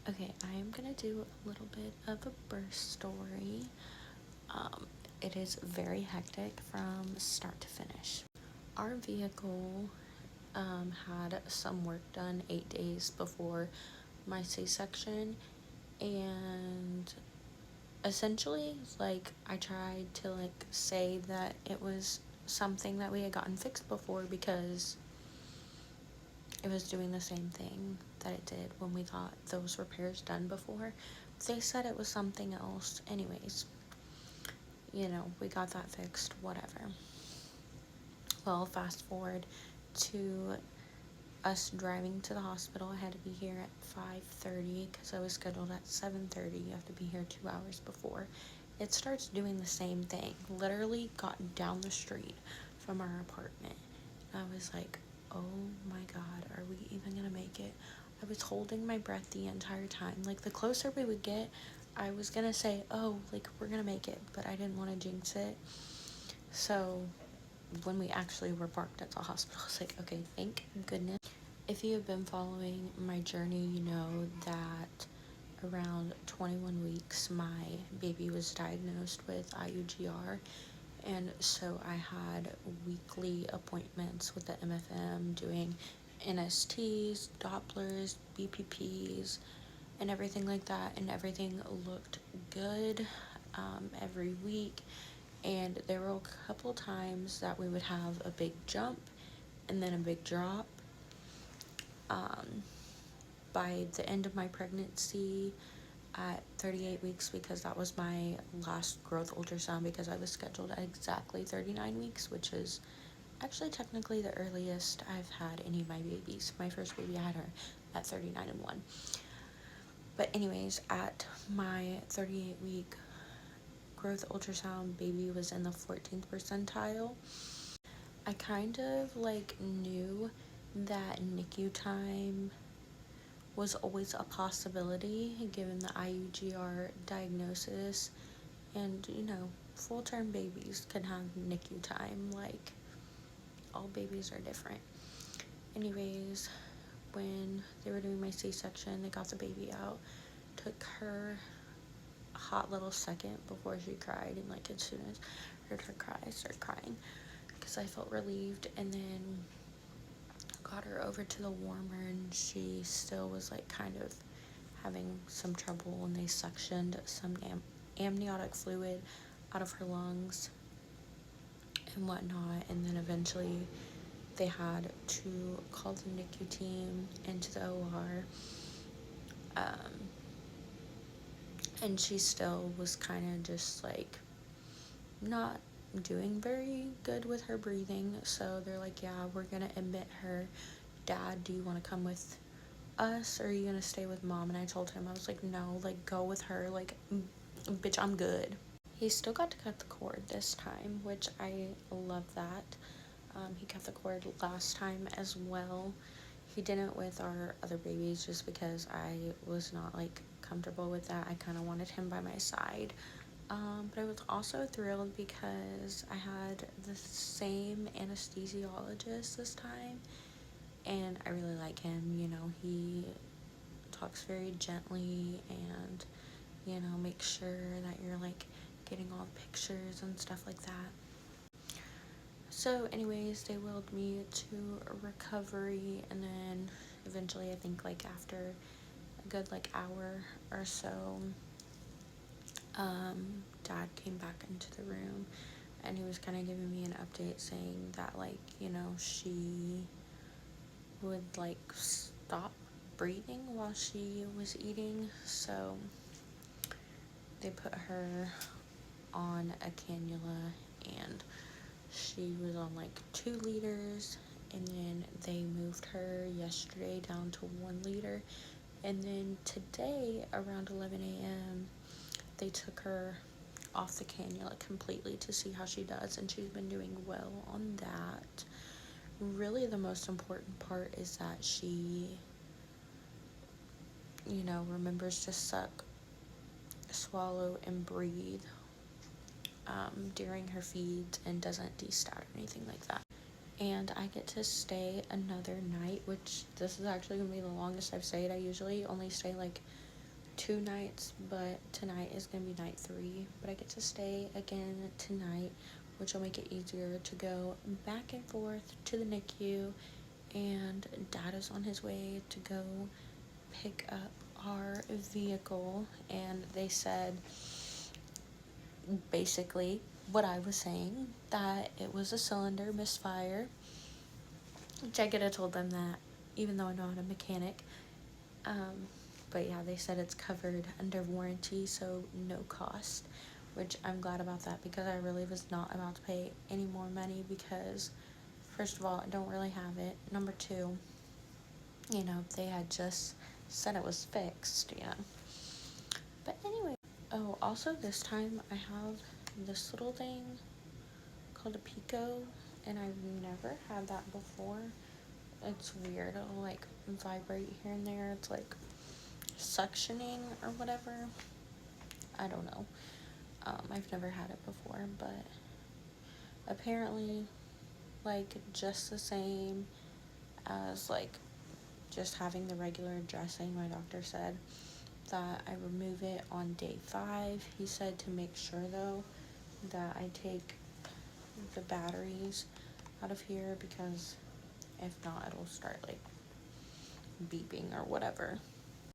Okay, I am gonna do a little bit of a birth story. It is very hectic from start to finish. Our vehicle had some work done 8 days before my C-section, and essentially, like, I tried to say that it was something that we had gotten fixed before because it was doing the same thing that it did when we got those repairs done before. They said it was something else. Anyways, we got that fixed, whatever. Well, fast forward to us driving to the hospital. I had to be here at 5:30 because I was scheduled at 7:30. You have to be here 2 hours before. It starts doing the same thing. Literally got down the street from our apartment. I was like, oh my god, are we even gonna make it? I was holding my breath the entire time. Like, the closer we would get, I was gonna say, oh, like, we're gonna make it, but I didn't want to jinx it. So when we actually were parked at the hospital, I was like, okay, thank goodness. If you have been following my journey, you know that around 21 weeks, my baby was diagnosed with IUGR. And so I had weekly appointments with the MFM doing NSTs, Dopplers, BPPs, and everything like that. And everything looked good every week. And there were a couple times that we would have a big jump and then a big drop. By the end of my pregnancy, at 38 weeks, because that was my last growth ultrasound, because I was scheduled at exactly 39 weeks, which is actually technically the earliest I've had any of my babies. My first baby, I had her at 39 and 1. But anyways, at my 38-week growth ultrasound, baby was in the 14th percentile. I kind of knew that NICU time was always a possibility given the IUGR diagnosis, and full-term babies can have NICU time. Like, all babies are different. Anyways, when they were doing my C-section, they got the baby out. Took her a hot little second before she cried, and as soon as I heard her cry, I started crying because I felt relieved. And then got her over to the warmer, and she still was kind of having some trouble, and they suctioned some amniotic fluid out of her lungs and whatnot. And then eventually they had to call the NICU team into the OR. And she still was kind of just not doing very good with her breathing. So they're like, yeah, we're gonna admit her. Dad, do you want to come with us, or are you gonna stay with Mom? And I told him, I was like, no, go with her. Bitch, I'm good. He still got to cut the cord this time, which I love that. He cut the cord last time as well. He didn't with our other babies just because I was not comfortable with that. I kind of wanted him by my side. But I was also thrilled because I had the same anesthesiologist this time, and I really like him. He talks very gently, and makes sure that you're getting all the pictures and stuff like that. So anyways, they wheeled me to recovery, and then eventually, I think after a good hour or so, Dad came back into the room, and he was kind of giving me an update saying that she would stop breathing while she was eating. So they put her on a cannula, and she was on 2 liters, and then they moved her yesterday down to 1 liter, and then today around 11 a.m. they took her off the cannula completely to see how she does, and she's been doing well on that. Really, the most important part is that she remembers to suck, swallow, and breathe during her feeds, and doesn't destat or anything like that. And I get to stay another night, which this is actually going to be the longest I've stayed. I usually only stay 2 nights, but tonight is gonna be night 3. But I get to stay again tonight, which will make it easier to go back and forth to the NICU. And Dad is on his way to go pick up our vehicle, and they said basically what I was saying, that it was a cylinder misfire, which I could have told them that, even though I'm not a mechanic. But yeah, they said it's covered under warranty, so no cost, which I'm glad about that, because I really was not about to pay any more money, because first of all, I don't really have it. Number two, they had just said it was fixed, But anyway, oh, also this time I have this little thing called a Pico, and I've never had that before. It's weird. It'll like vibrate here and there. It's like suctioning or whatever. I don't know. I've never had it before, but apparently, like, just the same as like just having the regular dressing. My doctor said that I remove it on day 5. He said to make sure though that I take the batteries out of here, because if not, it'll start like beeping or whatever.